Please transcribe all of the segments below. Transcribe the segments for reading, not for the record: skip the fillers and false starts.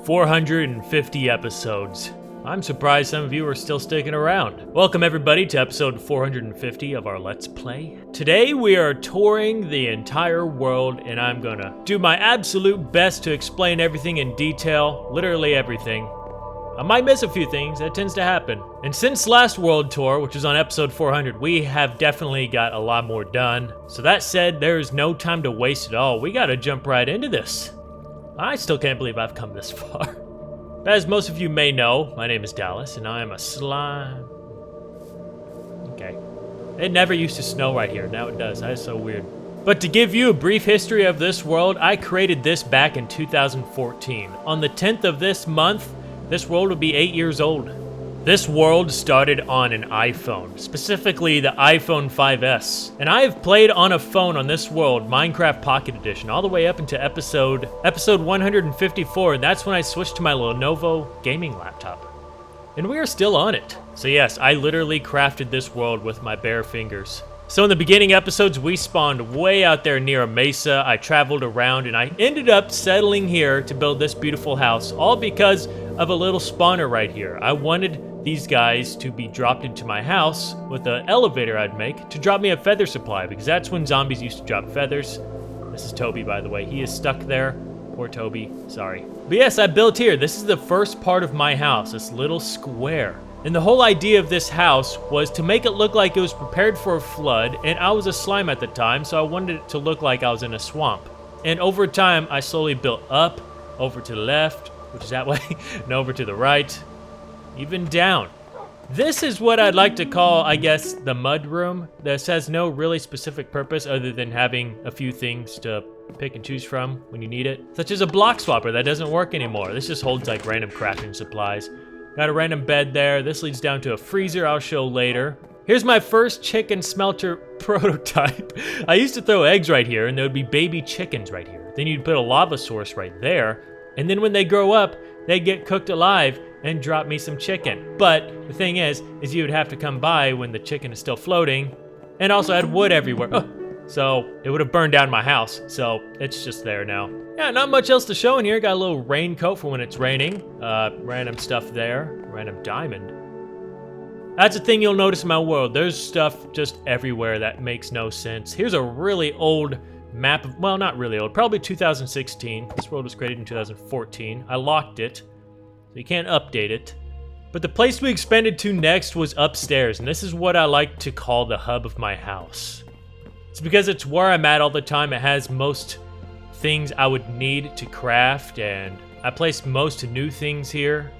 450 episodes. I'm surprised some of you are still sticking around. Welcome everybody to episode 450 of our Let's Play. Today we are touring the entire world and I'm gonna do my absolute best to explain everything in detail, literally everything. I might miss a few things, that tends to happen. And since last world tour, which was on episode 400, we have definitely got a lot more done. So that said, there is no time to waste at all. We gotta jump right into this. I still can't believe I've come this far. As most of you may know, my name is Dallas, and I am a slime. Okay. It never used to snow right here, now it does. That is so weird. But to give you a brief history of this world, I created this back in 2014. On the 10th of this month, this world will be 8 years old. This world started on an iPhone, specifically the iPhone 5S. And I have played on a phone on this world, Minecraft Pocket Edition, all the way up into episode 154, and that's when I switched to my Lenovo gaming laptop. And we are still on it. So yes, I literally crafted this world with my bare fingers. So in the beginning episodes, we spawned way out there near a mesa. I traveled around and I ended up settling here to build this beautiful house, all because of a little spawner right here. I wanted these guys to be dropped into my house with an elevator I'd make to drop me a feather supply, because that's when zombies used to drop feathers. This is Toby, by the way. He is stuck there. Poor Toby, sorry. But yes, I built here. This is the first part of my house, this little square. And the whole idea of this house was to make it look like it was prepared for a flood, and I was a slime at the time, so I wanted it to look like I was in a swamp. And over time, I slowly built up, over to the left, which is that way, and over to the right, even down. This is what I'd like to call, I guess, the mud room. This has no really specific purpose other than having a few things to pick and choose from when you need it. Such as a block swapper that doesn't work anymore. This just holds like random crafting supplies. Got a random bed there. This leads down to a freezer I'll show later. Here's my first chicken smelter prototype. I used to throw eggs right here and there would be baby chickens right here. Then you'd put a lava source right there. And then when they grow up, they get cooked alive and drop me some chicken. But the thing is you would have to come by when the chicken is still floating, and also had wood everywhere. Oh, so it would have burned down my house. So it's just there now. Yeah, not much else to show in here. Got a little raincoat for when it's raining. Random stuff there. Random diamond. That's the thing you'll notice in my world. There's stuff just everywhere that makes no sense. Here's a really old map of, well, not really old, probably 2016. This world was created in 2014. I locked it, so you can't update it. But the place we expanded to next was upstairs, and this is what I like to call the hub of my house. It's because it's where I'm at all the time. It has most things I would need to craft, and I placed most new things here.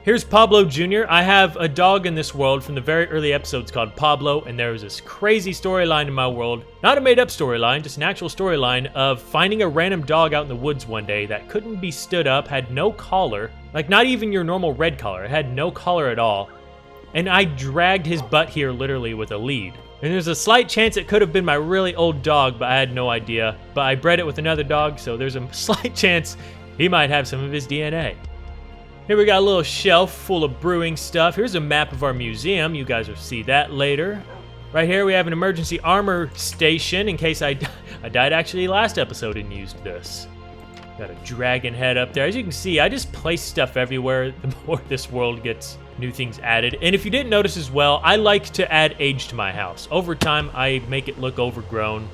Here's Pablo Jr. I have a dog in this world from the very early episodes called Pablo, and there was this crazy storyline in my world. Not a made-up storyline, just an actual storyline of finding a random dog out in the woods one day that couldn't be stood up, had no collar, like not even your normal red collar. It had no collar at all. And I dragged his butt here literally with a lead. And there's a slight chance it could have been my really old dog, but I had no idea. But I bred it with another dog, so there's a slight chance he might have some of his DNA. Here we got a little shelf full of brewing stuff. Here's a map of our museum. You guys will see that later. Right here we have an emergency armor station in case I died actually last episode and used this. Got a dragon head up there. As you can see, I just place stuff everywhere the more this world gets new things added. And if you didn't notice as well, I like to add age to my house. Over time, I make it look overgrown.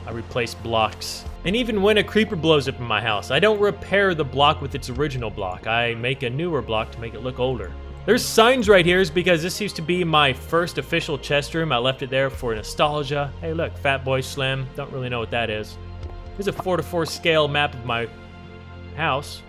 I replace blocks. And even when a creeper blows up in my house, I don't repair the block with its original block. I make a newer block to make it look older. There's signs right here because this used to be my first official chest room. I left it there for nostalgia. Hey look, Fat Boy Slim. Don't really know what that is. Here's a 4:4 scale map of my house.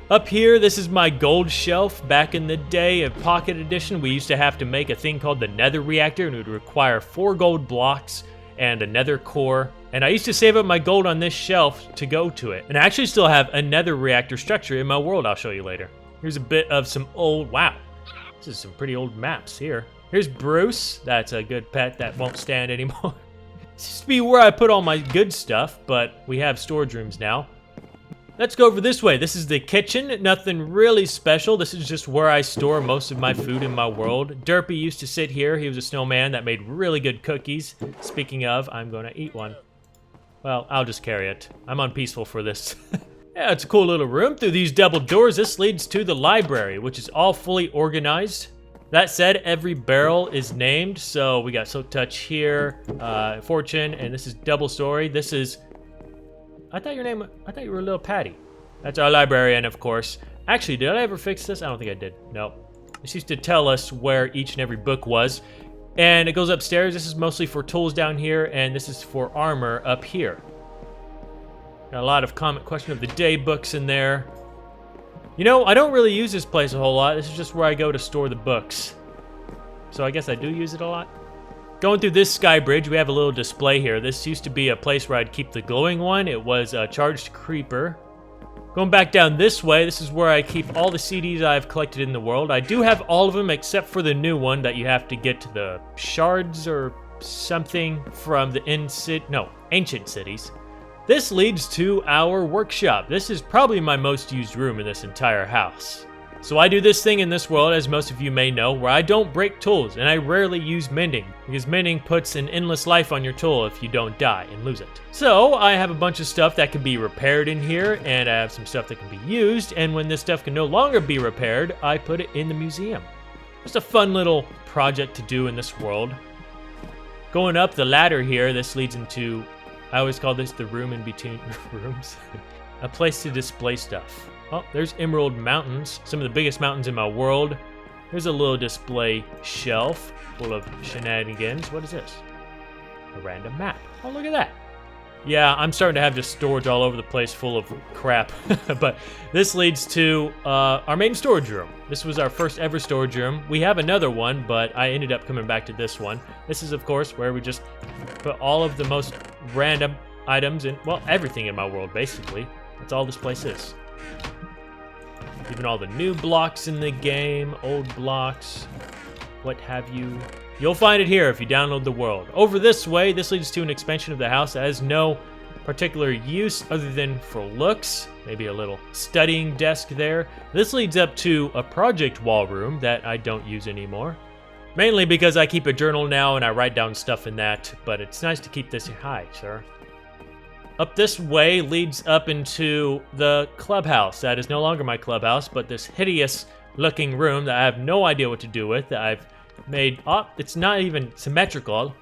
Up here, this is my gold shelf. Back in the day of Pocket Edition, we used to have to make a thing called the Nether reactor, and it would require 4 gold blocks and a nether core. And I used to save up my gold on this shelf to go to it. And I actually still have a nether reactor structure in my world I'll show you later. Here's a bit of some old, wow, this is some pretty old maps here. Here's Bruce, that's a good pet that won't stand anymore. This used to be where I put all my good stuff, but we have storage rooms now. Let's go over this way. This is the kitchen. Nothing really special. This is just where I store most of my food in my world. Derpy used to sit here. He was a snowman that made really good cookies. Speaking of, I'm gonna eat one. Well, I'll just carry it. I'm on peaceful for this. Yeah, it's a cool little room. Through these double doors, this leads to the library, which is all fully organized. That said, every barrel is named. So we got Silk Touch here, Fortune, and this is double story. This is, I thought you were Little Patty. That's our librarian, of course. Actually, did I ever fix this? I don't think I did. No. This used to tell us where each and every book was. And it goes upstairs. This is mostly for tools down here, and this is for armor up here. Got a lot of comment question of the day books in there. You know, I don't really use this place a whole lot. This is just where I go to store the books. So I guess I do use it a lot. Going through this sky bridge, we have a little display here. This used to be a place where I'd keep the glowing one. It was a charged creeper. Going back down this way, this is where I keep all the CDs I've collected in the world. I do have all of them except for the new one that you have to get to the shards or something from the ancient cities. This leads to our workshop. This is probably my most used room in this entire house. So I do this thing in this world, as most of you may know, where I don't break tools, and I rarely use mending, because mending puts an endless life on your tool if you don't die and lose it. So I have a bunch of stuff that can be repaired in here, and I have some stuff that can be used, and when this stuff can no longer be repaired, I put it in the museum. Just a fun little project to do in this world. Going up the ladder here, this leads into, I always call this the room in between rooms. A place to display stuff. Oh, there's Emerald Mountains, some of the biggest mountains in my world. There's a little display shelf full of shenanigans. What is this? A random map. Oh, look at that. Yeah, I'm starting to have just storage all over the place full of crap. But this leads to our main storage room. This was our first ever storage room. We have another one, but I ended up coming back to this one. This is, of course, where we just put all of the most random items in, well, everything in my world, basically. That's all this place is. Even all the new blocks in the game, old blocks, what have you. You'll find it here if you download the world. Over this way, this leads to an expansion of the house that has no particular use other than for looks. Maybe a little studying desk there. This leads up to a project wall room that I don't use anymore. Mainly because I keep a journal now and I write down stuff in that, but it's nice to keep this high, sir. Up this way leads up into the clubhouse. That is no longer my clubhouse, but this hideous looking room that I have no idea what to do with, that I've made, it's not even symmetrical.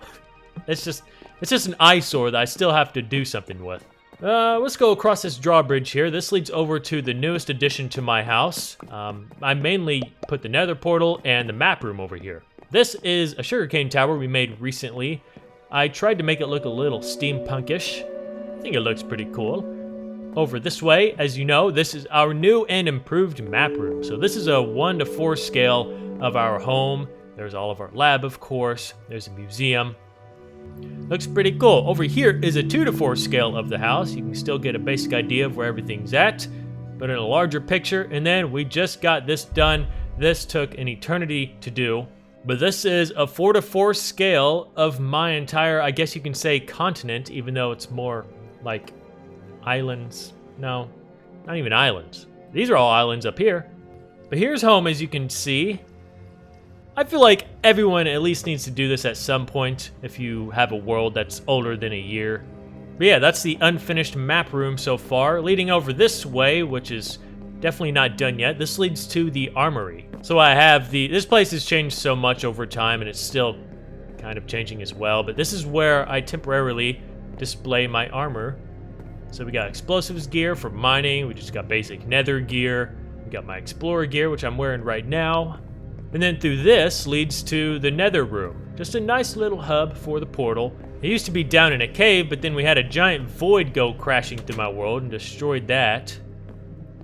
It's just an eyesore that I still have to do something with. Let's go across this drawbridge here. This leads over to the newest addition to my house. I mainly put the nether portal and the map room over here. This is a sugarcane tower we made recently. I tried to make it look a little steampunkish. I think it looks pretty cool. Over this way, as you know, this is our new and improved map room. So this is a 1:4 scale of our home. There's all of our lab, of course. There's a museum. Looks pretty cool. Over here is a 2:4 scale of the house. You can still get a basic idea of where everything's at, but in a larger picture. And then we just got this done. This took an eternity to do. But this is a 4:4 scale of my entire, I guess you can say, continent, even though it's more like islands. No, not even islands. These are all islands up here. But here's home, as you can see. I feel like everyone at least needs to do this at some point if you have a world that's older than a year. But yeah, that's the unfinished map room so far. Leading over this way, which is definitely not done yet, this leads to the armory. So I have this place has changed so much over time and it's still kind of changing as well. But this is where I temporarily display my armor. So we got explosives gear for mining. We just got basic nether gear. We got my explorer gear, which I'm wearing right now. And then through this leads to the nether room. Just a nice little hub for the portal. It used to be down in a cave, but then we had a giant void go crashing through my world and destroyed that.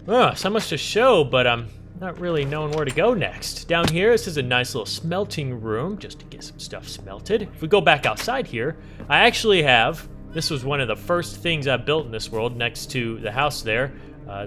So much to show, but I'm not really knowing where to go next. Down here, this is a nice little smelting room, just to get some stuff smelted. If we go back outside here, I actually have, this was one of the first things I built in this world next to the house there.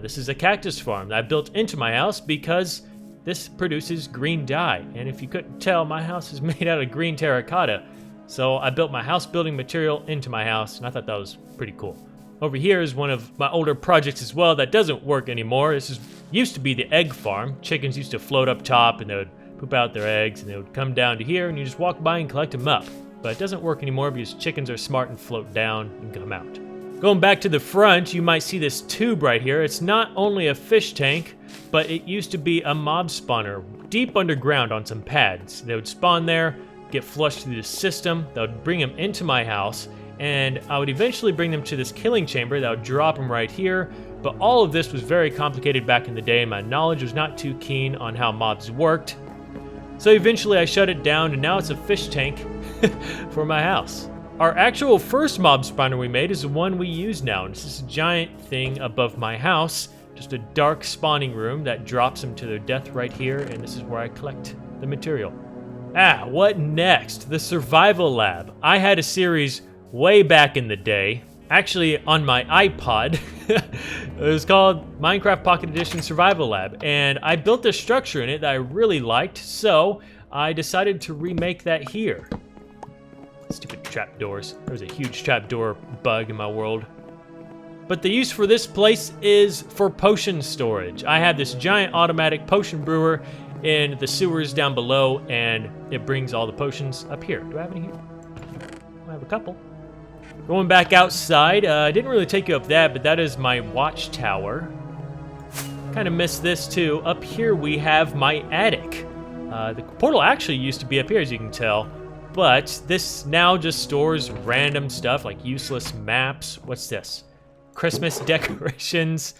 This is a cactus farm that I built into my house because this produces green dye. And if you couldn't tell, my house is made out of green terracotta. So I built my house building material into my house, and I thought that was pretty cool. Over here is one of my older projects as well that doesn't work anymore. This used to be the egg farm. Chickens used to float up top and they would poop out their eggs and they would come down to here and you just walk by and collect them up. But it doesn't work anymore because chickens are smart and float down and come out. Going back to the front, you might see this tube right here. It's not only a fish tank, but it used to be a mob spawner deep underground on some pads. They would spawn there, get flushed through the system, that would bring them into my house, and I would eventually bring them to this killing chamber that would drop them right here. But all of this was very complicated back in the day, and my knowledge was not too keen on how mobs worked. So eventually I shut it down, and now it's a fish tank for my house. Our actual first mob spawner we made is the one we use now. It's this giant thing above my house, just a dark spawning room that drops them to their death right here, and this is where I collect the material. What next? The survival lab. I had a series way back in the day, actually on my iPod. It was called Minecraft Pocket Edition Survival Lab, and I built a structure in it that I really liked, so I decided to remake that here. Stupid trapdoors. There was a huge trapdoor bug in my world. But the use for this place is for potion storage. I have this giant automatic potion brewer in the sewers down below, and it brings all the potions up here. Do I have any here? I have a couple. Going back outside, I didn't really take you up that, but that is my watchtower. Kind of missed this too. Up here we have my attic. The portal actually used to be up here, as you can tell. But this now just stores random stuff like useless maps. What's this? Christmas decorations,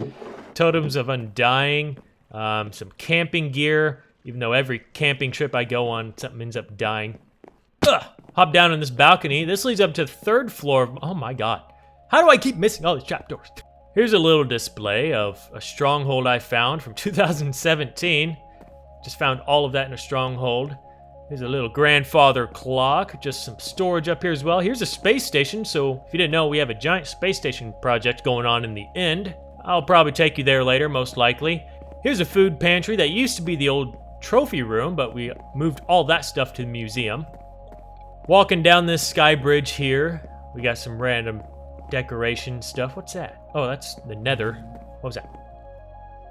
totems of undying, some camping gear. Even though every camping trip I go on, something ends up dying. Hop down on this balcony. This leads up to the third floor. Oh my god. How do I keep missing all these trapdoors? Here's a little display of a stronghold I found from 2017. Just found all of that in a stronghold. Here's a little grandfather clock, just some storage up here as well. Here's a space station, so if you didn't know, we have a giant space station project going on in the end. I'll probably take you there later, most likely. Here's a food pantry that used to be the old trophy room, but we moved all that stuff to the museum. Walking down this sky bridge here, we got some random decoration stuff. What's that? Oh, that's the Nether. What was that?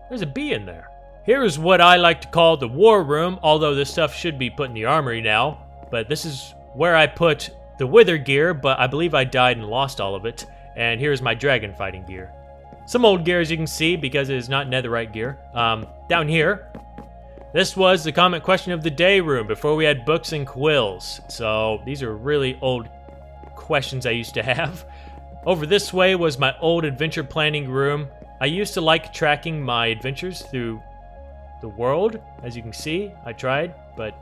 There's a bee in there. Here's what I like to call the war room, although this stuff should be put in the armory now. But this is where I put the wither gear, but I believe I died and lost all of it. And here's my dragon fighting gear. Some old gear, as you can see, because it is not netherite gear. Down here, this was the comment question of the day room before we had books and quills. So these are really old questions I used to have. Over this way was my old adventure planning room. I used to like tracking my adventures through the world. As you can see, I tried, but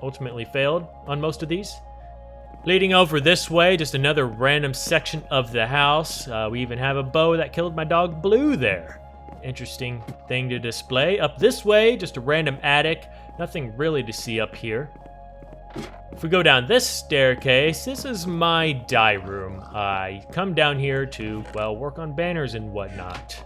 ultimately failed on most of these. Leading over this way, just another random section of the house. We even have a bow that killed my dog Blue there. Interesting thing to display. Up this way, just a random attic. Nothing really to see up here. If we go down this staircase, this is my dye room. I come down here to, well, work on banners and whatnot.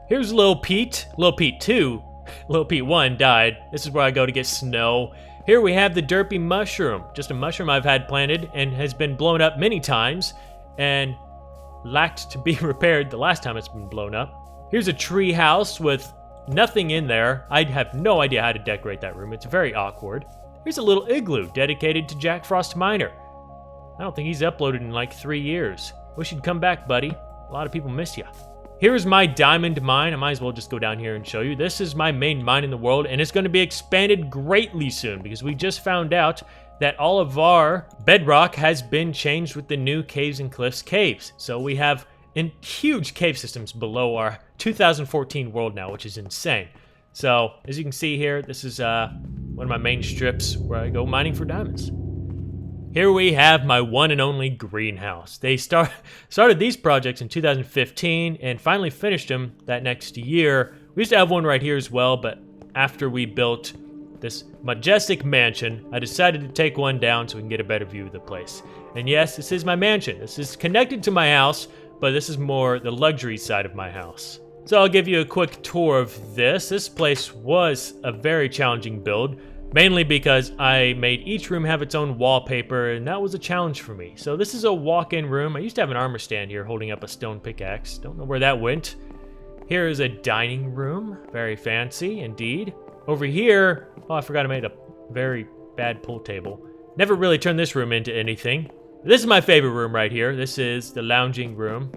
Here's Lil Pete. Lil Pete 2. Lil Pete 1 died. This is where I go to get snow. Here we have the derpy mushroom. Just a mushroom I've had planted and has been blown up many times and lacked to be repaired the last time it's been blown up. Here's a tree house with nothing in there. I have no idea how to decorate that room. It's very awkward. Here's a little igloo dedicated to Jack Frost Miner. I don't think he's uploaded in like 3 years. Wish you'd come back, buddy. A lot of people miss you. Here's my diamond mine. I might as well just go down here and show you. This is my main mine in the world, and it's going to be expanded greatly soon because we just found out that all of our bedrock has been changed with the new Caves and Cliffs caves. So we have huge cave systems below our 2014 world now, which is insane. So as you can see here, this is one of my main strips where I go mining for diamonds. Here we have my one and only greenhouse. They started these projects in 2015 and finally finished them that next year. We used to have one right here as well, but after we built this majestic mansion, I decided to take one down so we can get a better view of the place. And yes, this is my mansion. This is connected to my house, but this is more the luxury side of my house. So I'll give you a quick tour of this. This place was a very challenging build, mainly because I made each room have its own wallpaper, and that was a challenge for me. So this is a walk-in room. I used to have an armor stand here holding up a stone pickaxe. Don't know where that went. Here is a dining room. Very fancy indeed. Over here, oh, I forgot I made a very bad pool table. Never really turned this room into anything. This is my favorite room right here. This is the lounging room.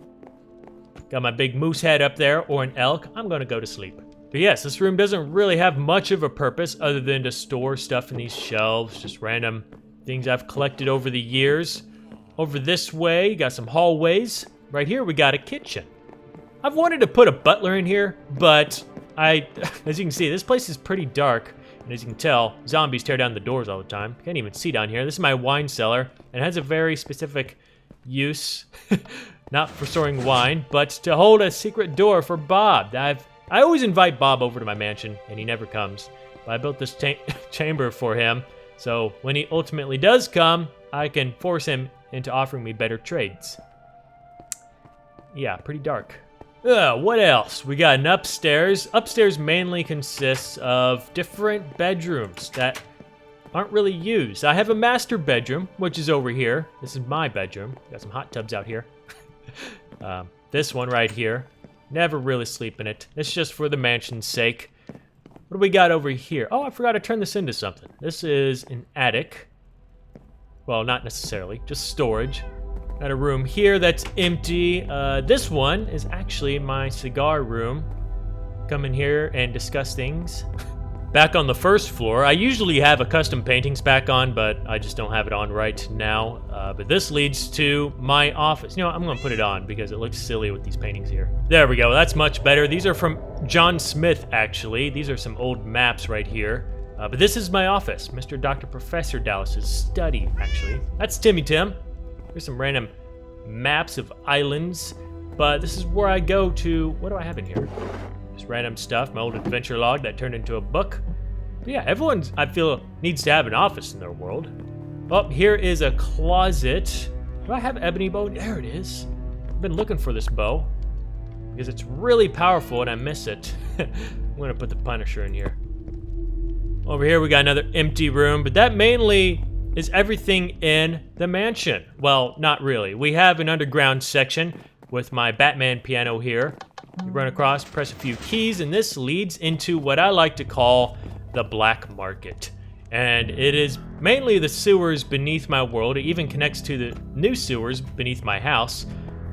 Got my big moose head up there, or an elk. I'm gonna go to sleep. But yes, this room doesn't really have much of a purpose other than to store stuff in these shelves, just random things I've collected over the years. Over this way, got some hallways. Right here, we got a kitchen. I've wanted to put a butler in here, but as you can see, this place is pretty dark. And as you can tell, zombies tear down the doors all the time. Can't even see down here. This is my wine cellar, and it has a very specific use. Not for storing wine, but to hold a secret door for Bob. I always invite Bob over to my mansion, and he never comes. But I built this chamber for him, so when he ultimately does come, I can force him into offering me better trades. Yeah, pretty dark. What else? We got an upstairs. Upstairs mainly consists of different bedrooms that aren't really used. I have a master bedroom, which is over here. This is my bedroom. Got some hot tubs out here. This one right here. Never really sleep in it. It's just for the mansion's sake. What do we got over here? Oh, I forgot to turn this into something. This is an attic. Well, not necessarily, just storage. Got a room here that's empty. This one is actually my cigar room. Come in here and discuss things. Back on the first floor, I usually have a custom paintings back on, but I just don't have it on right now. But this leads to my office. You know what, I'm gonna put it on because it looks silly with these paintings here. There we go, that's much better. These are from John Smith, actually. These are some old maps right here. But this is my office, Mr. Dr. Professor Dallas's study, actually. That's Timmy Tim. There's some random maps of islands, but this is where I go to. What do I have in here? Just random stuff, my old adventure log that turned into a book. But yeah, everyone, I feel, needs to have an office in their world. Oh, here is a closet. Do I have ebony bow? There it is. I've been looking for this bow because it's really powerful and I miss it. I'm gonna put the Punisher in here. Over here we got another empty room, but that mainly is everything in the mansion. Well, not really. We have an underground section with my Batman piano here. You run across, press a few keys, and this leads into what I like to call the black market. And it is mainly the sewers beneath my world. It even connects to the new sewers beneath my house.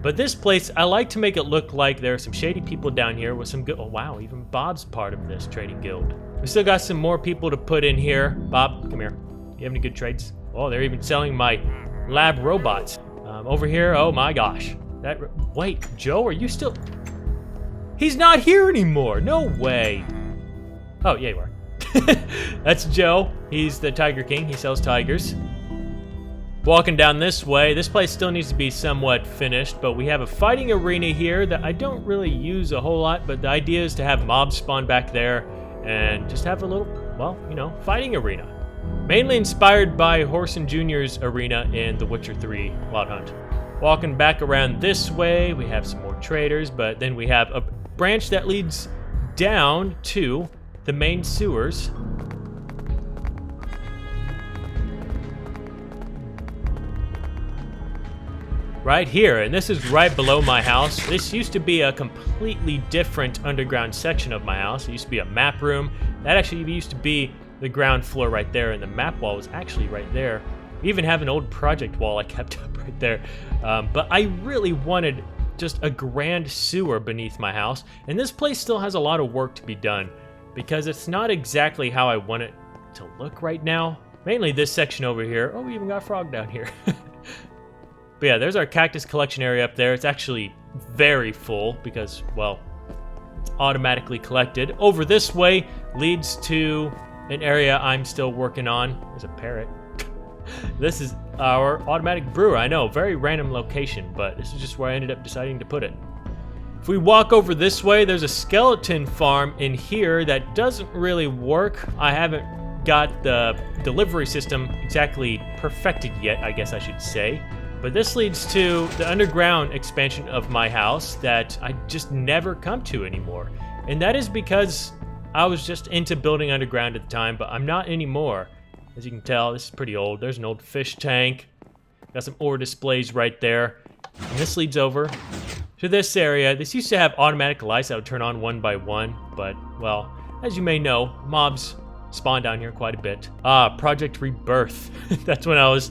But this place, I like to make it look like there are some shady people down here with some good, oh wow, even Bob's part of this trading guild. We still got some more people to put in here. Bob, come here. You have any good trades? Oh, they're even selling my lab robots. Over here, oh my gosh. Wait, Joe, are you still? He's not here anymore, no way. Oh, yeah, you are. That's Joe, he's the Tiger King, he sells tigers. Walking down this way, this place still needs to be somewhat finished, but we have a fighting arena here that I don't really use a whole lot, but the idea is to have mobs spawn back there and just have a little, well, you know, fighting arena. Mainly inspired by Horson Jr.'s arena in The Witcher 3 Wild Hunt. Walking back around this way, we have some more traders, but then we have a branch that leads down to the main sewers. Right here, and this is right below my house. This used to be a completely different underground section of my house. It used to be a map room. That actually used to be the ground floor right there, and the map wall was actually right there. We even have an old project wall I kept up right there. But I really wanted just a grand sewer beneath my house, and this place still has a lot of work to be done because it's not exactly how I want it to look right now. Mainly this section over here. Oh, we even got a frog down here. But yeah, there's our cactus collection area up there. It's actually very full because, well, it's automatically collected. Over this way leads to an area I'm still working on. There's a parrot. This is our automatic brewer. I know, very random location, but this is just where I ended up deciding to put it. If we walk over this way, there's a skeleton farm in here that doesn't really work. I haven't got the delivery system exactly perfected yet, I guess I should say. But this leads to the underground expansion of my house that I just never come to anymore. And that is because I was just into building underground at the time, but I'm not anymore. As you can tell, this is pretty old. There's an old fish tank. Got some ore displays right there. And this leads over to this area. This used to have automatic lights that would turn on one by one, but, well, as you may know, mobs spawn down here quite a bit. Project Rebirth. That's when I was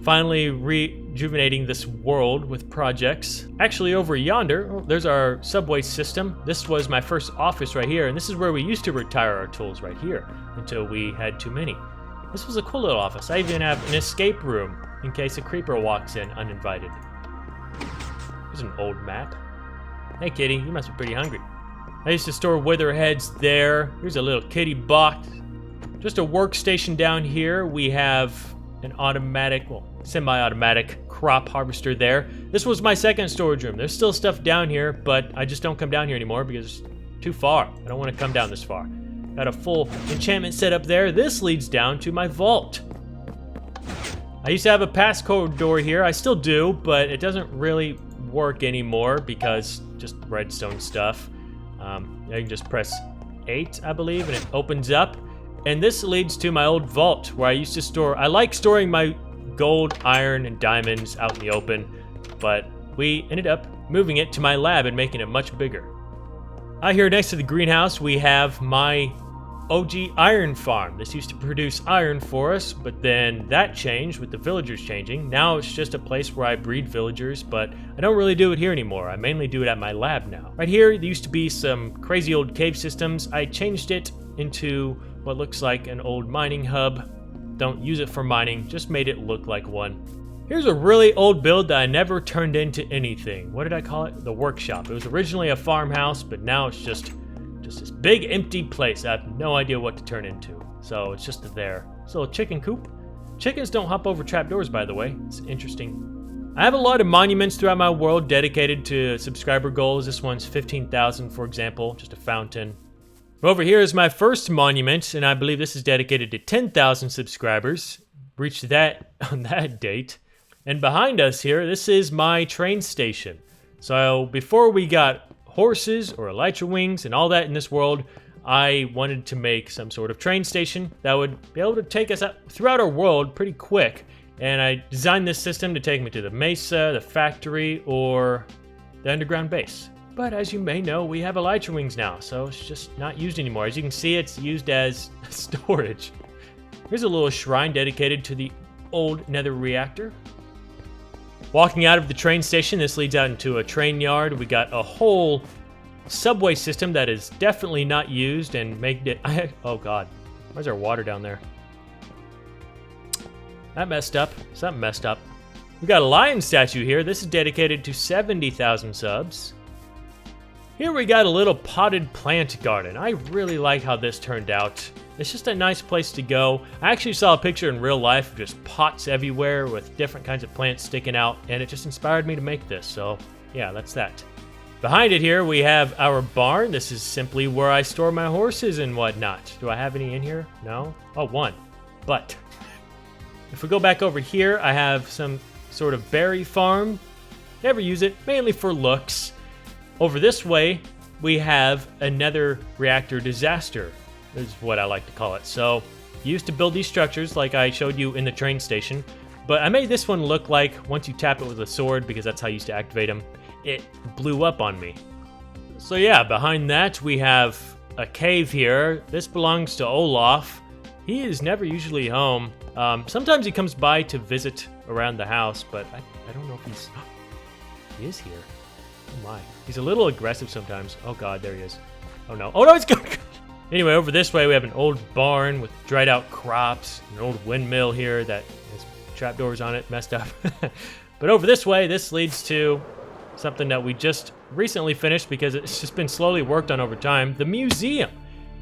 finally rejuvenating this world with projects. Actually, over yonder, there's our subway system. This was my first office right here, and this is where we used to retire our tools right here until we had too many. This was a cool little office. I even have an escape room in case a creeper walks in uninvited. Here's an old map. Hey kitty, you must be pretty hungry. I used to store wither heads there. Here's a little kitty box. Just a workstation down here. We have an automatic, well, semi-automatic crop harvester there. This was my second storage room. There's still stuff down here, but I just don't come down here anymore because it's too far. I don't want to come down this far. Got a full enchantment set up there. This leads down to my vault. I used to have a passcode door here. I still do, but it doesn't really work anymore because just redstone stuff. I can just press 8, I believe, and it opens up. And this leads to my old vault where I used to store. I like storing my gold, iron, and diamonds out in the open, but we ended up moving it to my lab and making it much bigger. Out here next to the greenhouse, we have my OG iron farm. This used to produce iron for us, but then that changed with the villagers changing. Now it's just a place where I breed villagers, but I don't really do it here anymore. I mainly do it at my lab now. Right here, there used to be some crazy old cave systems. I changed it into what looks like an old mining hub. Don't use it for mining, just made it look like one. Here's a really old build that I never turned into anything. What did I call it? The workshop. It was originally a farmhouse, but now it's just this big empty place. I have no idea what to turn into. So it's just there. It's a little chicken coop. Chickens don't hop over trapdoors, by the way. It's interesting. I have a lot of monuments throughout my world dedicated to subscriber goals. This one's 15,000, for example, just a fountain. Over here is my first monument, and I believe this is dedicated to 10,000 subscribers. Reached that on that date. And behind us here, this is my train station. So before we got horses or elytra wings and all that in this world, I wanted to make some sort of train station that would be able to take us throughout our world pretty quick. And I designed this system to take me to the mesa, the factory, or the underground base. But as you may know, we have elytra wings now, so it's just not used anymore. As you can see, it's used as storage. Here's a little shrine dedicated to the old Nether reactor. Walking out of the train station, this leads out into a train yard. We got a whole subway system that is definitely not used and made it... oh god, where's our water down there? That messed up. Something messed up. We got a lion statue here. This is dedicated to 70,000 subs. Here we got a little potted plant garden. I really like how this turned out. It's just a nice place to go. I actually saw a picture in real life of just pots everywhere with different kinds of plants sticking out, and it just inspired me to make this, so yeah, that's that. Behind it here, we have our barn. This is simply where I store my horses and whatnot. Do I have any in here? No? Oh, one. But if we go back over here, I have some sort of berry farm. Never use it, mainly for looks. Over this way, we have a nether reactor disaster, is what I like to call it. So, you used to build these structures like I showed you in the train station, but I made this one look like once you tap it with a sword, because that's how I used to activate them, it blew up on me. So yeah, behind that we have a cave here. This belongs to Olaf. He is never usually home. Sometimes he comes by to visit around the house, but I don't know if he's... he is here. Oh my. He's a little aggressive sometimes. Oh god, there he is. Oh no. Oh no, it's going. Anyway, over this way we have an old barn with dried out crops, an old windmill here that has trapdoors on it, messed up. But over this way, this leads to something that we just recently finished because it's just been slowly worked on over time, the museum.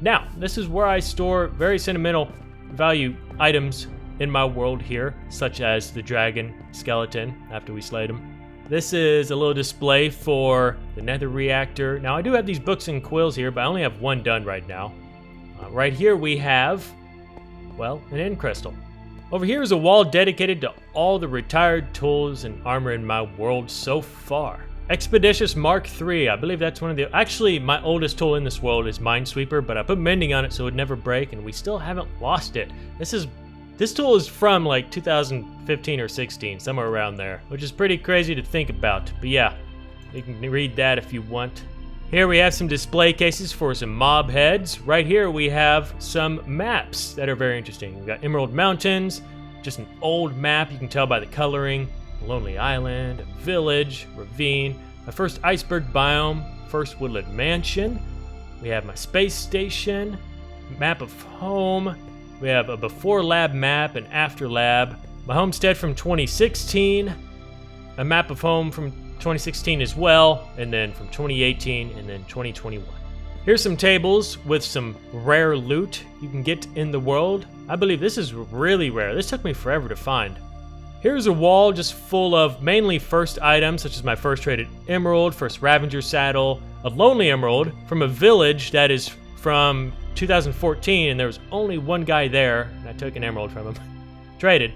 Now, this is where I store very sentimental value items in my world here, such as the dragon skeleton after we slayed him. This is a little display for the nether reactor. Now, I do have these books and quills here, but I only have one done right now. Right here we have, well, an end crystal. Over here is a wall dedicated to all the retired tools and armor in my world so far. Expeditious Mark III, I believe that's one of the... Actually, my oldest tool in this world is Minesweeper, but I put mending on it so it would never break, and we still haven't lost it. This tool is from like 2015 or 16, somewhere around there, which is pretty crazy to think about. But yeah, you can read that if you want. Here we have some display cases for some mob heads. Right here we have some maps that are very interesting. We've got Emerald Mountains, just an old map. You can tell by the coloring. A lonely island, a village, ravine, my first iceberg biome, first woodland mansion. We have my space station, map of home. We have a before lab map, an after lab. My homestead from 2016, a map of home from 2016 as well, and then from 2018 and then 2021. Here's some tables with some rare loot you can get in the world. I believe this is really rare. This took me forever to find. Here's a wall just full of mainly first items, such as my first traded emerald, first Ravager saddle, a lonely emerald from a village that is from 2014, and there was only one guy there, and I took an emerald from him. Traded.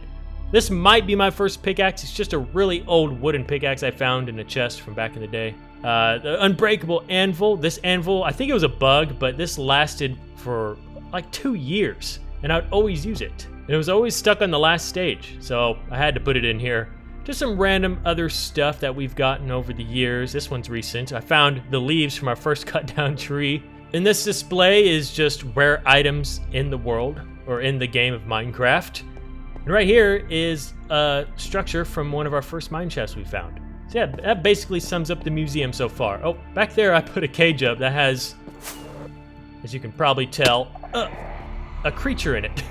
This might be my first pickaxe. It's just a really old wooden pickaxe I found in a chest from back in the day. The unbreakable anvil. This anvil, I think it was a bug, but this lasted for like 2 years, and I'd always use it. And it was always stuck on the last stage, so I had to put it in here. Just some random other stuff that we've gotten over the years. This one's recent. I found the leaves from our first cut down tree. And this display is just rare items in the world, or in the game of Minecraft. And right here is a structure from one of our first mine chests we found. So yeah, that basically sums up the museum so far. Oh, back there I put a cage up that has, as you can probably tell, a creature in it.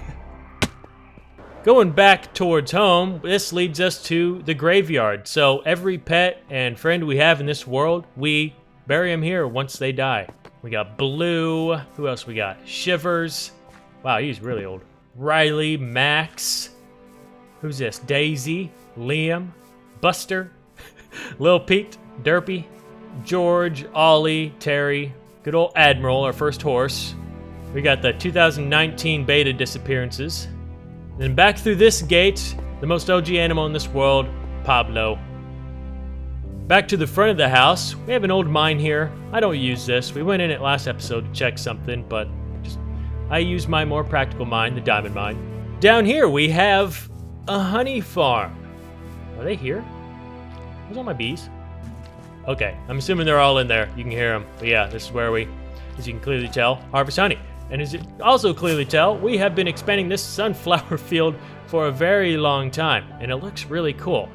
Going back towards home, this leads us to the graveyard. So every pet and friend we have in this world, we bury them here once they die. We got Blue. Who else we got? Shivers. Wow, he's really old. Riley, Max. Who's this? Daisy, Liam, Buster, Lil Pete, Derpy, George, Ollie, Terry. Good old Admiral, our first horse. We got the 2019 beta disappearances. Then back through this gate, the most OG animal in this world, Pablo. Back to the front of the house, we have an old mine here. I don't use this. We went in it last episode to check something, but I use my more practical mine, the diamond mine. Down here we have a honey farm. Are they here? Where's all my bees? Okay, I'm assuming they're all in there. You can hear them. But yeah, this is where we, as you can clearly tell, harvest honey. And as you also clearly tell, we have been expanding this sunflower field for a very long time, and it looks really cool.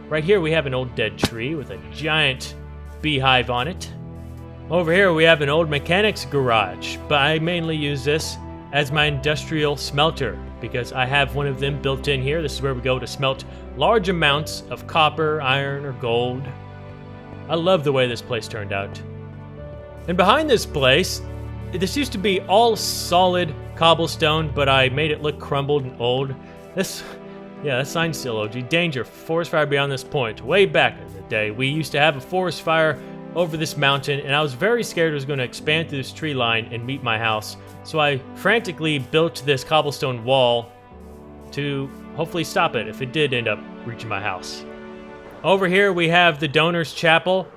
Right here we have an old dead tree with a giant beehive on it. Over here we have an old mechanic's garage, but I mainly use this as my industrial smelter because I have one of them built in here. This is where we go to smelt large amounts of copper, iron, or gold. I love the way this place turned out. And behind this place, this used to be all solid cobblestone, but I made it look crumbled and old. That sign's still OG. Danger, forest fire beyond this point. Way back in the day, we used to have a forest fire over this mountain, and I was very scared it was going to expand through this tree line and meet my house. So I frantically built this cobblestone wall to hopefully stop it if it did end up reaching my house. Over here we have the Donors Chapel.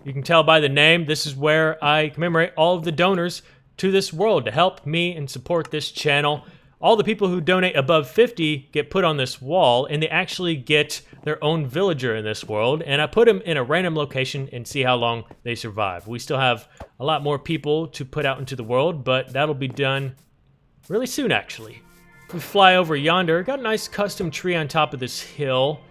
You can tell by the name, this is where I commemorate all of the donors to this world to help me and support this channel. All the people who donate above 50 get put on this wall, and they actually get their own villager in this world, and I put them in a random location and see how long they survive. We still have a lot more people to put out into the world, but that'll be done really soon, actually. We fly over yonder, got a nice custom tree on top of this hill.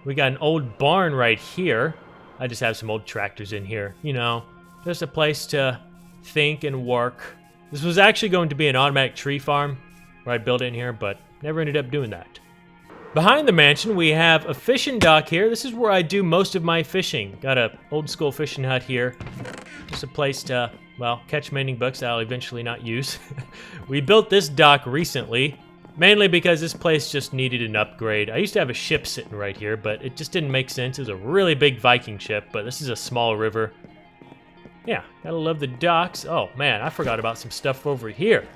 We got an old barn right here. I just have some old tractors in here, you know, just a place to think and work. This was actually going to be an automatic tree farm where I built it in here, but never ended up doing that. Behind the mansion, we have a fishing dock here. This is where I do most of my fishing. Got a old school fishing hut here. Just a place to, well, catch mending books that I'll eventually not use. We built this dock recently, mainly because this place just needed an upgrade. I used to have a ship sitting right here, but it just didn't make sense. It was a really big Viking ship, but this is a small river. Yeah, gotta love the docks. Oh man, I forgot about some stuff over here.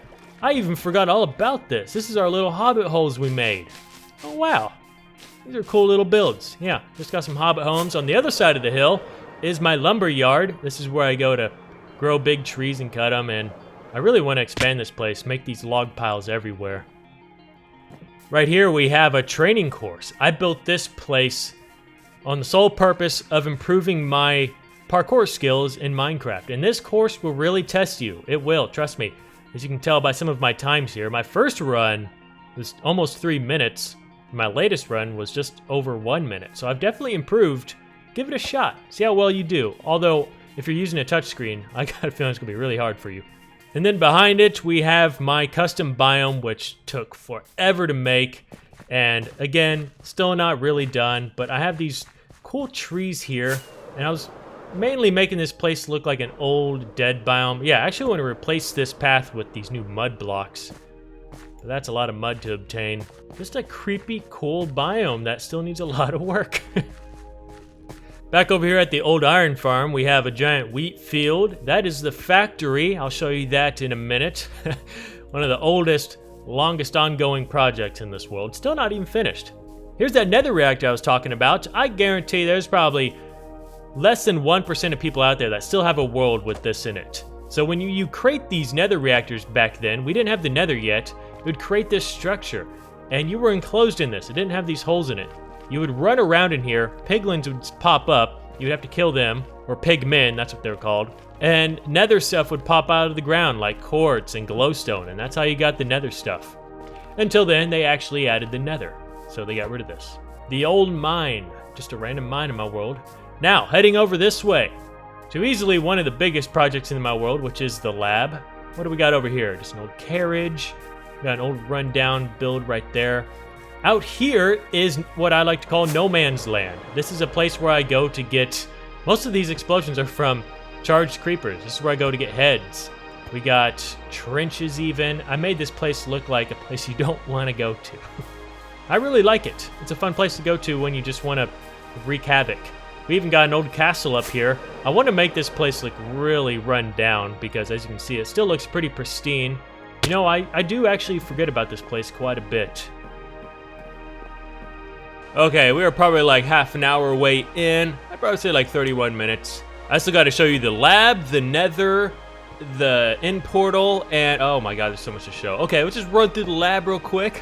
I even forgot all about this. This is our little hobbit holes we made. Oh wow, these are cool little builds. Yeah, just got some hobbit homes. On the other side of the hill is my lumber yard. This is where I go to grow big trees and cut them, and I really want to expand this place, make these log piles everywhere. Right here we have a training course. I built this place on the sole purpose of improving my parkour skills in Minecraft, and this course will really test you. It will, trust me. As you can tell by some of my times here, my first run was almost 3 minutes. My latest run was just over 1 minute, so I've definitely improved. Give it a shot. See how well you do. Although, if you're using a touchscreen, I got a feeling it's gonna be really hard for you. And then behind it, we have my custom biome, which took forever to make. And again, still not really done, but I have these cool trees here, and I was mainly making this place look like an old dead biome. Yeah, I actually want to replace this path with these new mud blocks. But that's a lot of mud to obtain. Just a creepy, cool biome that still needs a lot of work. Back over here at the old iron farm, we have a giant wheat field. That is the factory. I'll show you that in a minute. One of the oldest, longest ongoing projects in this world. Still not even finished. Here's that nether reactor I was talking about. I guarantee there's probably less than 1% of people out there that still have a world with this in it. So when you create these nether reactors back then, we didn't have the nether yet, it would create this structure. And you were enclosed in this. It didn't have these holes in it. You would run around in here, piglins would pop up, you'd have to kill them, or pigmen, that's what they're called. And nether stuff would pop out of the ground, like quartz and glowstone, and that's how you got the nether stuff. Until then, they actually added the nether, so they got rid of this. The old mine, just a random mine in my world. Now, heading over this way, to easily one of the biggest projects in my world, which is the lab. What do we got over here? Just an old carriage, we got an old rundown build right there. Out here is what I like to call no man's land. This is a place where I go to get, most of these explosions are from charged creepers. This is where I go to get heads. We got trenches even. I made this place look like a place you don't want to go to. I really like it. It's a fun place to go to when you just want to wreak havoc. We even got an old castle up here. I want to make this place look really run down because as you can see, it still looks pretty pristine. You know, I do actually forget about this place quite a bit. Okay, we are probably like half an hour way in. I'd probably say like 31 minutes. I still got to show you the lab, the nether, the end portal, and oh my god, there's so much to show. Okay, let's just run through the lab real quick.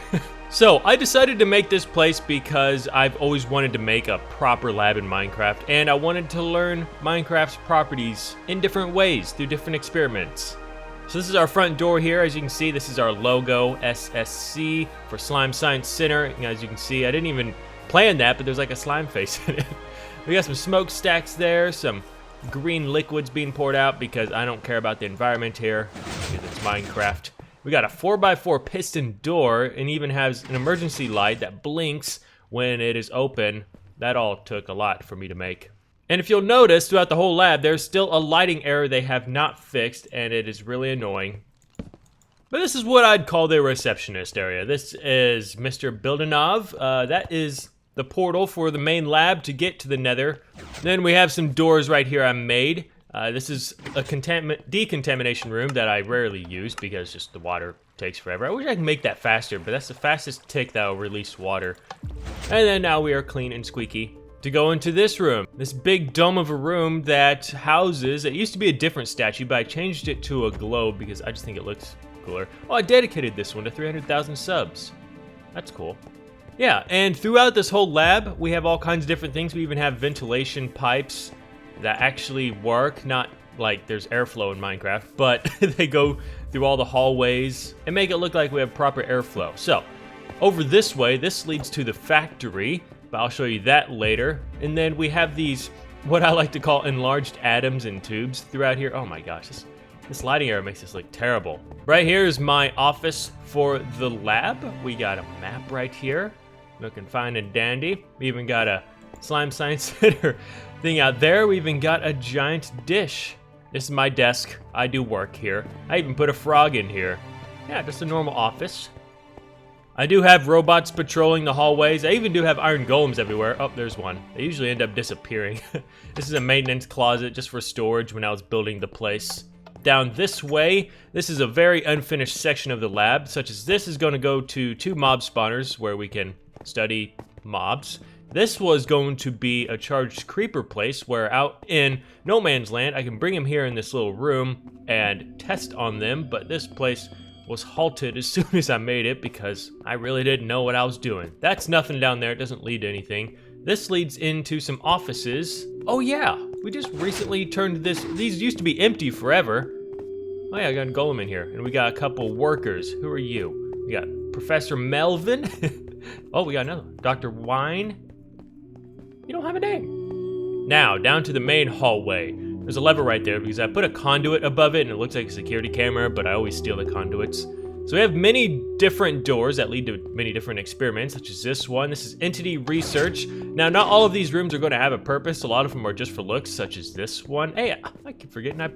So, I decided to make this place because I've always wanted to make a proper lab in Minecraft, and I wanted to learn Minecraft's properties in different ways through different experiments. So this is our front door here. As you can see, this is our logo, SSC, for Slime Science Center. And as you can see, I didn't even plan that, but there's like a slime face in it. We got some smokestacks there, some green liquids being poured out because I don't care about the environment here because it's Minecraft. We got a 4x4 piston door and even has an emergency light that blinks when it is open. That all took a lot for me to make. And if you'll notice throughout the whole lab, there's still a lighting error they have not fixed, and it is really annoying. But this is what I'd call the receptionist area. This is Mr. Bildanov. That is the portal for the main lab to get to the nether. Then we have some doors right here I made. This is a decontamination room that I rarely use because just the water takes forever. I wish I could make that faster, but that's the fastest tick that will release water. And then now we are clean and squeaky to go into this room. This big dome of a room that houses, it used to be a different statue, but I changed it to a globe because I just think it looks cooler. Oh, I dedicated this one to 300,000 subs. That's cool. Yeah, and throughout this whole lab, we have all kinds of different things. We even have ventilation pipes that actually work, not like there's airflow in Minecraft, but they go through all the hallways and make it look like we have proper airflow. So, over this way, this leads to the factory, but I'll show you that later. And then we have these, what I like to call enlarged atoms and tubes throughout here. Oh my gosh, this lighting error makes this look terrible. Right here is my office for the lab. We got a map right here, looking fine and dandy. We even got a Slime Science Center thing out there. We even got a giant dish. This is my desk. I do work here. I even put a frog in here. Yeah, just a normal office. I do have robots patrolling the hallways. I even do have iron golems everywhere. Oh, there's one. They usually end up disappearing. This is a maintenance closet just for storage when I was building the place. Down this way, this is a very unfinished section of the lab, such as this is going to go to 2 mob spawners where we can study mobs. This was going to be a charged creeper place where out in no man's land, I can bring them here in this little room and test on them, but this place was halted as soon as I made it because I really didn't know what I was doing. That's nothing down there. It doesn't lead to anything. This leads into some offices. Oh yeah, we just recently turned this. These used to be empty forever. Oh yeah, I got a golem in here, and we got a couple workers. Who are you? We got Professor Melvin. Oh, we got another one. Dr. Wine? You don't have a name. Now, down to the main hallway. There's a lever right there because I put a conduit above it and it looks like a security camera, but I always steal the conduits. So we have many different doors that lead to many different experiments, such as this one. This is entity research. Now, not all of these rooms are going to have a purpose. A lot of them are just for looks, such as this one. Hey, I keep forgetting I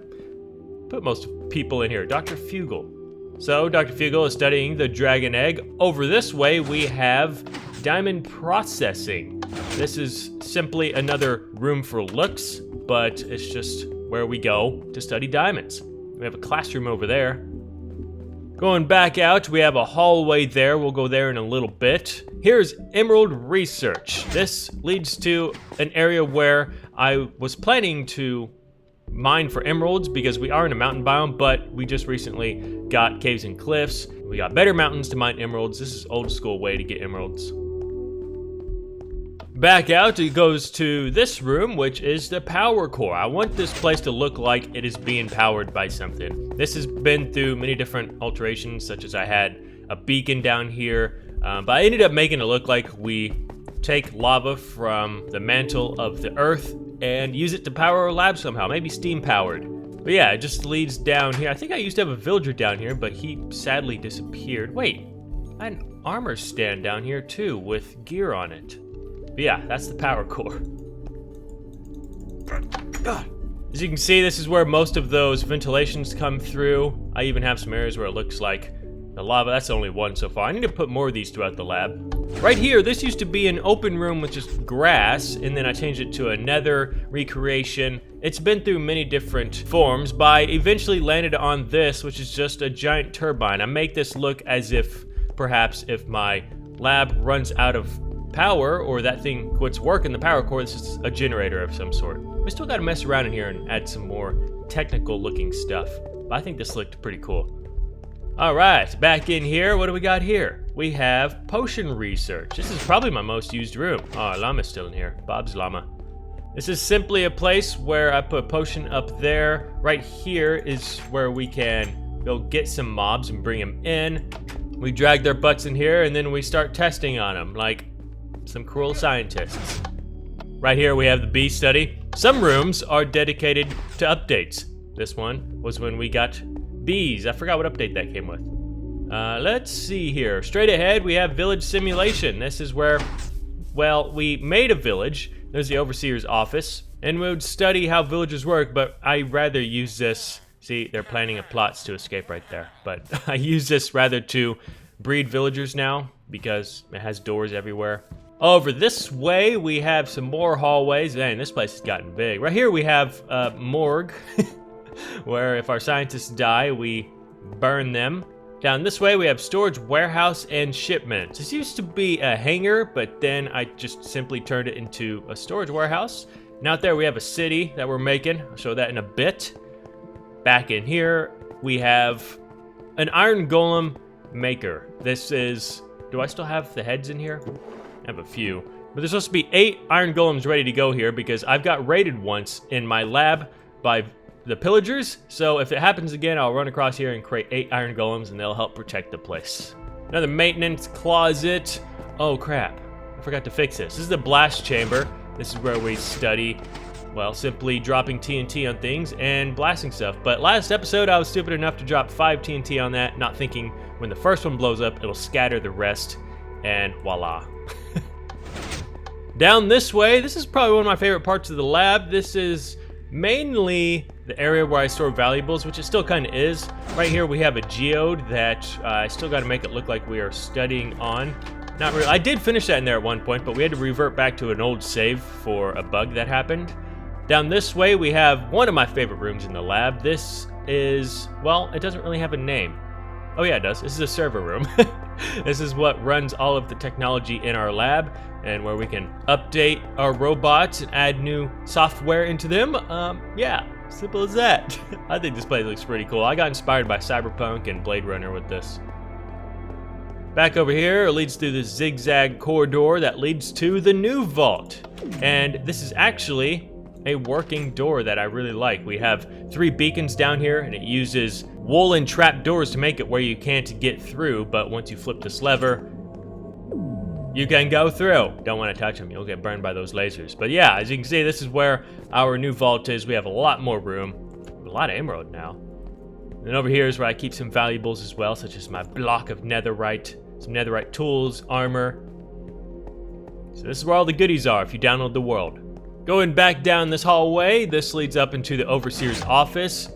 put most people in here. Dr. Fugel. So, Dr. Fugel is studying the dragon egg. Over this way, we have diamond processing. This is simply another room for looks, but it's just where we go to study diamonds. We have a classroom over there. Going back out, we have a hallway there. We'll go there in a little bit. Here's Emerald Research. This leads to an area where I was planning to mine for emeralds because we are in a mountain biome, but we just recently got caves and cliffs. We got better mountains to mine emeralds. This is old school way to get emeralds. Back out, it goes to this room, which is the power core. I want this place to look like it is being powered by something. This has been through many different alterations, such as I had a beacon down here, but I ended up making it look like we take lava from the mantle of the earth and use it to power our lab somehow, maybe steam powered. But yeah, it just leads down here. I think I used to have a villager down here, but he sadly disappeared. Wait, I had an armor stand down here too with gear on it. But yeah, that's the power core. As you can see, this is where most of those ventilations come through. I even have some areas where it looks like the lava. That's only one so far. I need to put more of these throughout the lab. Right here, this used to be an open room with just grass, and then I changed it to a nether recreation. It's been through many different forms, but I eventually landed on this, which is just a giant turbine. I make this look as if, perhaps, if my lab runs out of power or that thing quits working, the power core, this is a generator of some sort. We still gotta mess around in here and add some more technical looking stuff, but I think this looked pretty cool. All right, back in here, what do we got here? We have potion research. This is probably my most used room. Oh, llama's still in here, Bob's llama. This is simply a place where I put a potion up there. Right here is where we can go get some mobs and bring them in. We drag their butts in here and then we start testing on them, like some cruel scientists. Right here we have the bee study. Some rooms are dedicated to updates. This one was when we got bees. I forgot what update that came with. Let's see here. Straight ahead we have village simulation. This is where, well, we made a village. There's the overseer's office, and we would study how villages work, but I rather use this. See, they're planning a plots to escape right there, but I use this rather to breed villagers now because it has doors everywhere. Over this way, we have some more hallways. Dang, this place has gotten big. Right here, we have a morgue, where if our scientists die, we burn them. Down this way, we have storage, warehouse, and shipments. This used to be a hangar, but then I just simply turned it into a storage warehouse. And out there, we have a city that we're making. I'll show that in a bit. Back in here, we have an iron golem maker. This is... Do I still have the heads in here? I have a few. But there's supposed to be 8 iron golems ready to go here because I've got raided once in my lab by the pillagers. So if it happens again, I'll run across here and create 8 iron golems and they'll help protect the place. Another maintenance closet. Oh crap, I forgot to fix this. This is the blast chamber. This is where we study, well, simply dropping TNT on things and blasting stuff. But last episode, I was stupid enough to drop 5 TNT on that, not thinking when the first one blows up, it'll scatter the rest, and voila. Down this way, this is probably one of my favorite parts of the lab. This is mainly the area where I store valuables, which it still kind of is. Right here, we have a geode that I still got to make it look like we are studying on. Not really. I did finish that in there at one point, but we had to revert back to an old save for a bug that happened. Down this way, we have one of my favorite rooms in the lab. This is, well, it doesn't really have a name. Oh yeah, it does. This is a server room. This is what runs all of the technology in our lab and where we can update our robots and add new software into them. Yeah, simple as that. I think this place looks pretty cool. I got inspired by Cyberpunk and Blade Runner with this. Back over here, it leads through this zigzag corridor that leads to the new vault. And this is actually a working door that I really like. We have 3 beacons down here, and it uses woolen trap doors to make it where you can't get through, but once you flip this lever, you can go through. Don't want to touch them, you'll get burned by those lasers. But yeah, as you can see, this is where our new vault is. We have a lot more room, a lot of emerald now. And over here is where I keep some valuables as well, such as my block of netherite, some netherite tools, armor. So this is where all the goodies are if you download the world. Going back down this hallway, this leads up into the overseer's office.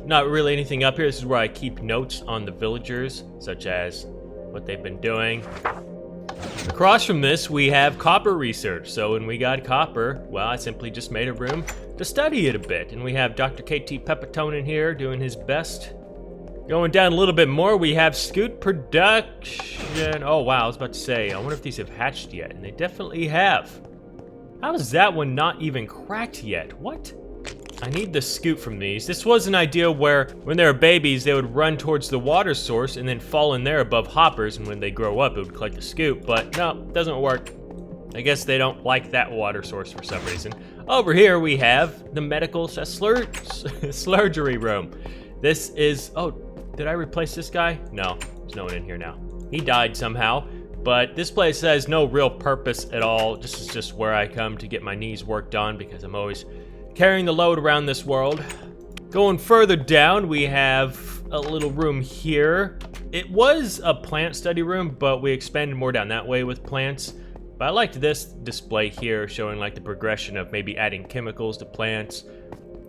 Not really anything up here. This is where I keep notes on the villagers, such as what they've been doing. Across from this, we have copper research. So when we got copper, well, I simply just made a room to study it a bit. And we have Dr. KT Pepitone in here doing his best. Going down a little bit more, we have Scoot Production. Oh, wow, I was about to say, I wonder if these have hatched yet. And they definitely have. How is that one not even cracked yet? What? I need the scoot from these. This was an idea where when they were babies, they would run towards the water source and then fall in there above hoppers, and when they grow up, it would collect the scoot, but no, doesn't work. I guess they don't like that water source for some reason. Over here, we have the medical surgery room. This is, oh, did I replace this guy? No, there's no one in here now. He died somehow. But this place has no real purpose at all. This is just where I come to get my knees worked on because I'm always carrying the load around this world. Going further down, we have a little room here. It was a plant study room, but we expanded more down that way with plants. But I liked this display here, showing like the progression of maybe adding chemicals to plants.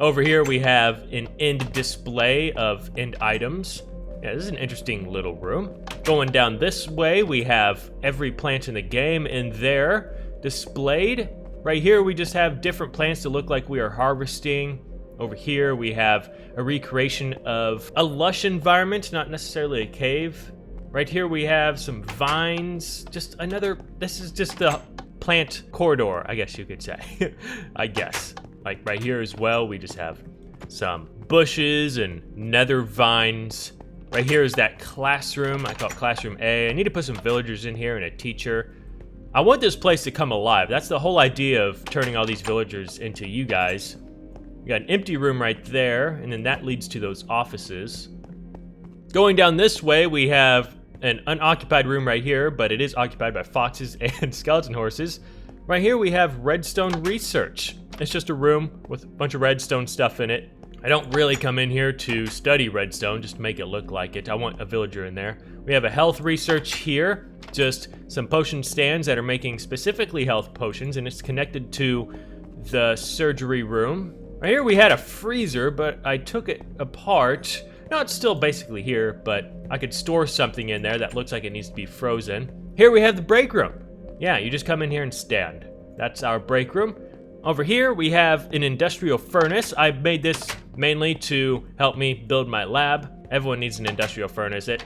Over here, we have an end display of end items. Yeah, this is an interesting little room. Going down this way, we have every plant in the game in there displayed. Right here, we just have different plants that look like we are harvesting. Over here, we have a recreation of a lush environment, not necessarily a cave. Right here, we have some vines. Just another, this is just the plant corridor, I guess you could say. I guess. Like right here as well, we just have some bushes and nether vines. Right here is that classroom. I call it Classroom A. I need to put some villagers in here and a teacher. I want this place to come alive. That's the whole idea of turning all these villagers into you guys. We got an empty room right there, and then that leads to those offices. Going down this way, we have an unoccupied room right here, but it is occupied by foxes and skeleton horses. Right here, we have redstone research. It's just a room with a bunch of redstone stuff in it. I don't really come in here to study redstone, just to make it look like it. I want a villager in there. We have a health research here, just some potion stands that are making specifically health potions, and it's connected to the surgery room. Right here we had a freezer, but I took it apart. Now it's still basically here, but I could store something in there that looks like it needs to be frozen. Here we have the break room. Yeah, you just come in here and stand. That's our break room. Over here, we have an industrial furnace. I've made this mainly to help me build my lab. Everyone needs an industrial furnace. It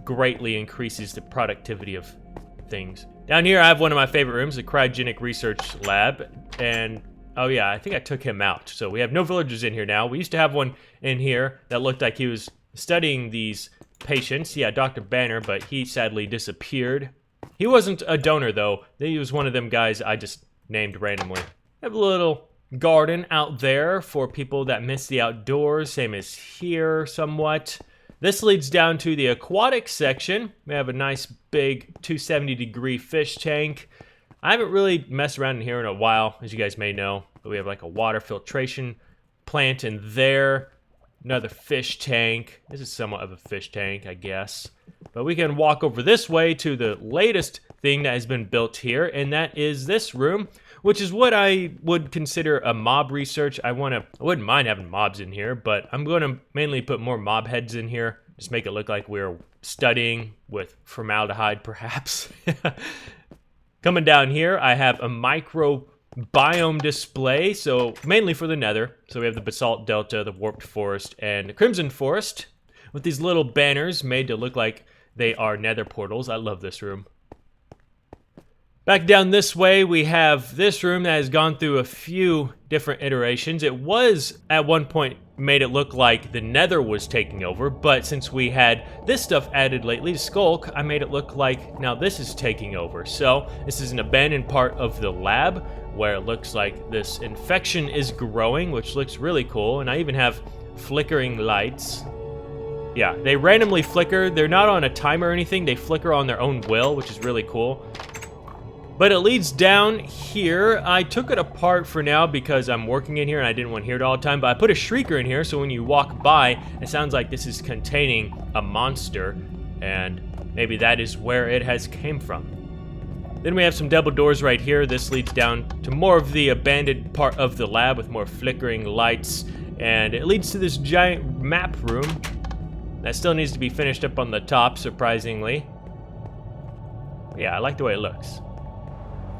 greatly increases the productivity of things. Down here, I have one of my favorite rooms, the cryogenic research lab. And, oh yeah, I think I took him out. So we have no villagers in here now. We used to have one in here that looked like he was studying these patients. Yeah, Dr. Banner, but he sadly disappeared. He wasn't a donor, though. He was one of them guys I just named randomly. I have a little garden out there for people that miss the outdoors, same as here somewhat. This leads down to the aquatic section. We have a nice big 270-degree fish tank. I haven't really messed around in here in a while, as you guys may know, but we have like a water filtration plant in there. Another fish tank. This is somewhat of a fish tank, I guess. But we can walk over this way to the latest thing that has been built here, and that is this room, which is what I would consider a mob research. I wouldn't mind having mobs in here, but I'm going to mainly put more mob heads in here. Just make it look like we're studying with formaldehyde, perhaps. Coming down here, I have a microbiome display, so mainly for the Nether. So we have the Basalt Delta, the Warped Forest, and the Crimson Forest, with these little banners made to look like they are Nether portals. I love this room. Back down this way, we have this room that has gone through a few different iterations. It was, at one point, made it look like the Nether was taking over, but since we had this stuff added lately to Skulk, I made it look like now this is taking over. So, this is an abandoned part of the lab, where it looks like this infection is growing, which looks really cool, and I even have flickering lights. Yeah, they randomly flicker. They're not on a timer or anything. They flicker on their own will, which is really cool. But it leads down here. I took it apart for now because I'm working in here and I didn't want to hear it all the time, but I put a shrieker in here so when you walk by, it sounds like this is containing a monster, and maybe that is where it has came from. Then we have some double doors right here. This leads down to more of the abandoned part of the lab with more flickering lights, and it leads to this giant map room that still needs to be finished up on the top, surprisingly. Yeah, I like the way it looks.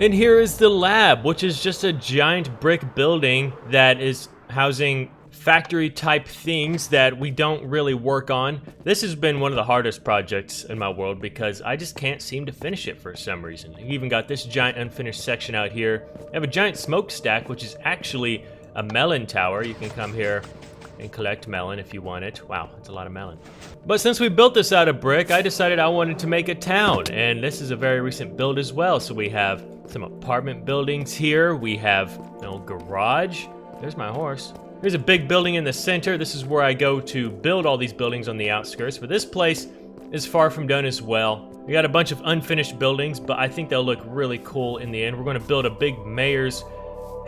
And here is the lab, which is just a giant brick building that is housing factory type things that we don't really work on. This has been one of the hardest projects in my world because I just can't seem to finish it for some reason. You even got this giant unfinished section out here. I have a giant smokestack, which is actually a melon tower. You can come here and collect melon if you want it. Wow, that's a lot of melon. But since we built this out of brick, I decided I wanted to make a town, and this is a very recent build as well. So we have some apartment buildings here. We have an old garage. There's my horse. There's a big building in the center. This is where I go to build all these buildings on the outskirts, but this place is far from done as well. We got a bunch of unfinished buildings, but I think they'll look really cool in the end. We're gonna build a big mayor's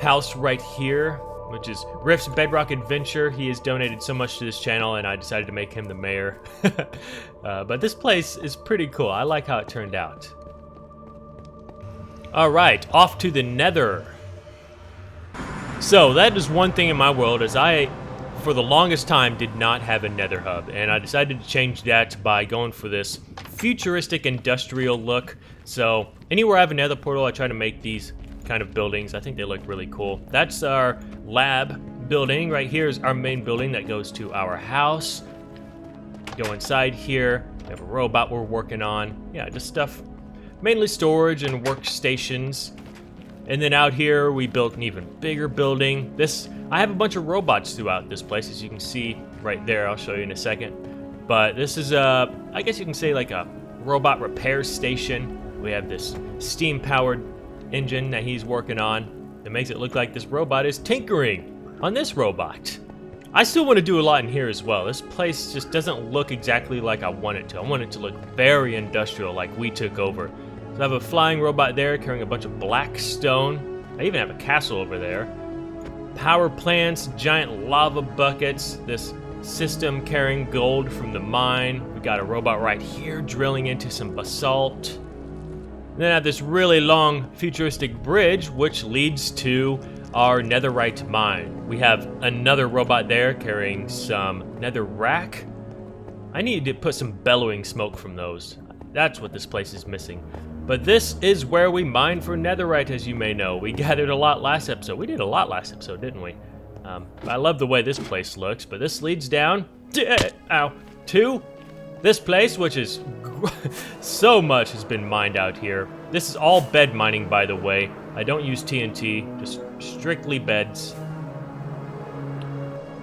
house right here, which is Riff's Bedrock Adventure. He has donated so much to this channel, and I decided to make him the mayor. But this place is pretty cool. I like how it turned out. All right, off to the Nether. So that is one thing in my world, is I, for the longest time, did not have a Nether hub, and I decided to change that by going for this futuristic industrial look. So anywhere I have a Nether portal, I try to make these kind of buildings. I think they look really cool. That's our lab building. Right here is our main building that goes to our house. Go inside here. We have a robot we're working on. Yeah, just stuff, mainly storage and workstations. And then out here we built an even bigger building. I have a bunch of robots throughout this place, as you can see right there. I'll show you in a second. But this is I guess you can say like a robot repair station. We have this steam-powered engine that he's working on that makes it look like this robot is tinkering on this robot. I still want to do a lot in here as well. This place just doesn't look exactly like I want it to. I want it to look very industrial, like we took over. So I have a flying robot there carrying a bunch of black stone. I even have a castle over there. Power plants, giant lava buckets, this system carrying gold from the mine. We got a robot right here drilling into some basalt. And then I have this really long futuristic bridge which leads to our netherite mine. We have another robot there carrying some netherrack. I need to put some bellowing smoke from those. That's what this place is missing. But this is where we mine for netherite, as you may know. We gathered a lot last episode. We did a lot last episode, didn't we? I love the way this place looks, but this leads down to this place, which is so much has been mined out here. This is all bed mining, by the way. I don't use TNT, just strictly beds.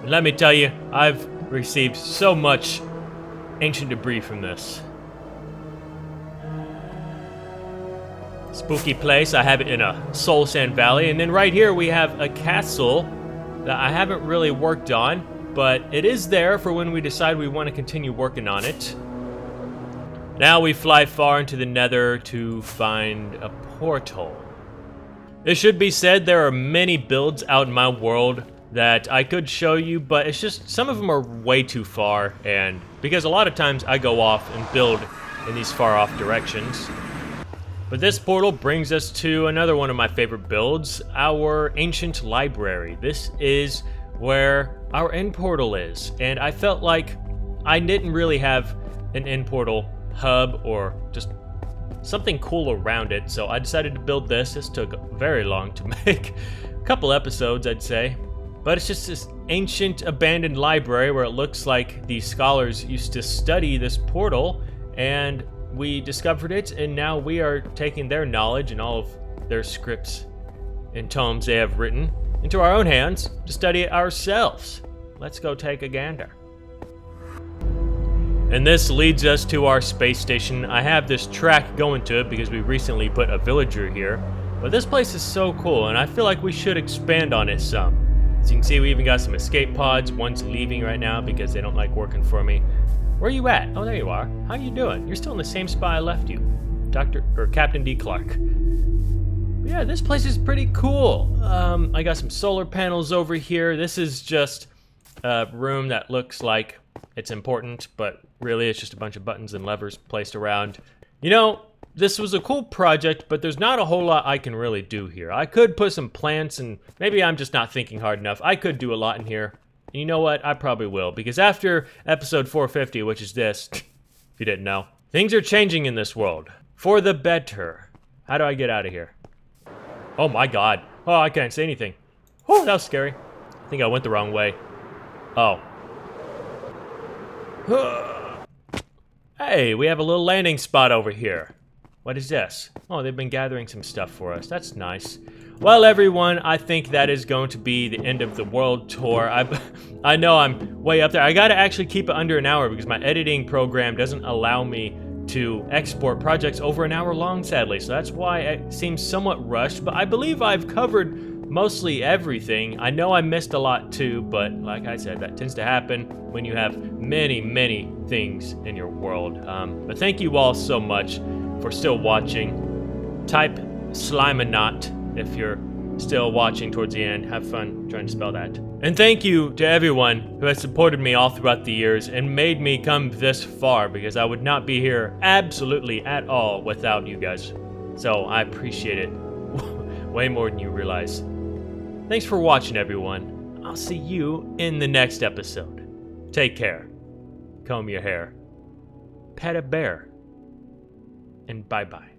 And let me tell you, I've received so much ancient debris from this. Spooky place. I have it in a soul sand valley, and then right here we have a castle that I haven't really worked on, but it is there for when we decide we want to continue working on it. Now we fly far into the Nether to find a portal. It should be said there are many builds out in my world that I could show you, but it's just some of them are way too far, and because a lot of times I go off and build in these far off directions. But this portal brings us to another one of my favorite builds, our ancient library. This is where our end portal is, and I felt like I didn't really have an end portal hub or just something cool around it, so I decided to build this. This took very long to make, a couple episodes I'd say, but it's just this ancient abandoned library where it looks like the scholars used to study this portal, and we discovered it, and now we are taking their knowledge and all of their scripts and tomes they have written into our own hands to study it ourselves. Let's go take a gander. And this leads us to our space station. I have this track going to it because we recently put a villager here, but this place is so cool and I feel like we should expand on it some. As you can see, we even got some escape pods. One's leaving right now because they don't like working for me. Where are you at? Oh, there you are. How you doing? You're still in the same spot I left you. Captain D. Clark. Yeah, this place is pretty cool. I got some solar panels over here. This is just a room that looks like it's important, but really it's just a bunch of buttons and levers placed around. You know, this was a cool project, but there's not a whole lot I can really do here. I could put some plants, and maybe I'm just not thinking hard enough. I could do a lot in here. And you know what? I probably will, because after episode 450, which is this, if you didn't know, things are changing in this world. For the better. How do I get out of here? Oh my god. Oh, I can't say anything. Oh, that was scary. I think I went the wrong way. Oh. Hey, we have a little landing spot over here. What is this? Oh, they've been gathering some stuff for us. That's nice. Well, everyone, I think that is going to be the end of the world tour. I know I'm way up there. I gotta actually keep it under an hour because my editing program doesn't allow me to export projects over an hour long, sadly. So that's why it seems somewhat rushed, but I believe I've covered mostly everything. I know I missed a lot too, but like I said, that tends to happen when you have many, many things in your world. But thank you all so much for still watching. Type Slimonot if you're still watching towards the end. Have fun trying to spell that. And thank you to everyone who has supported me all throughout the years and made me come this far, because I would not be here absolutely at all without you guys. So I appreciate it way more than you realize. Thanks for watching, everyone. I'll see you in the next episode. Take care. Comb your hair. Pet a bear. And bye-bye.